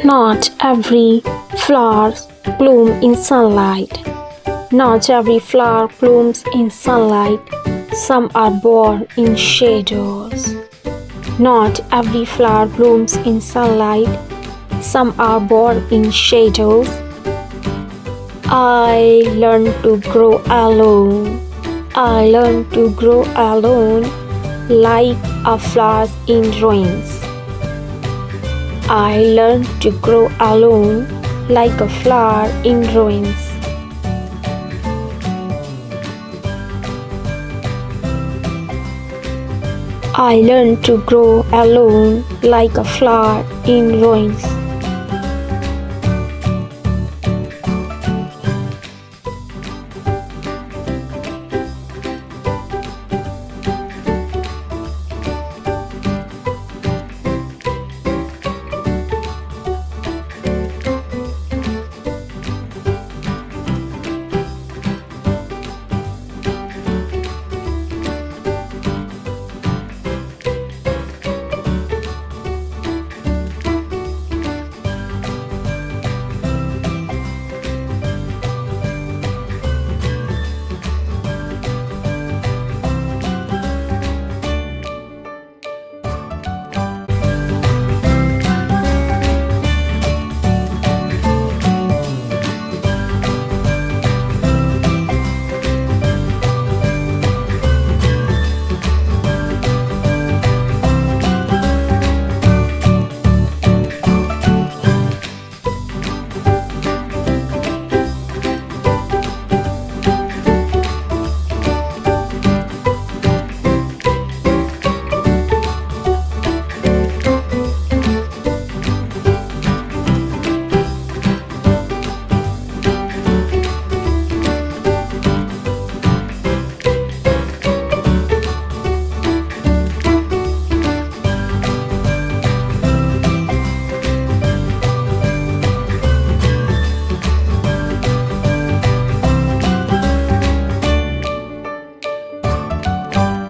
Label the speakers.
Speaker 1: Not every flower blooms in sunlight. Not every flower blooms in sunlight. Some are born in shadows. Not every flower blooms in sunlight. Some are born in shadows. I learned to grow alone. I learned to grow alone like a flower in ruins. I learned to grow alone like a flower in ruins. I learned to grow alone like a flower in ruins.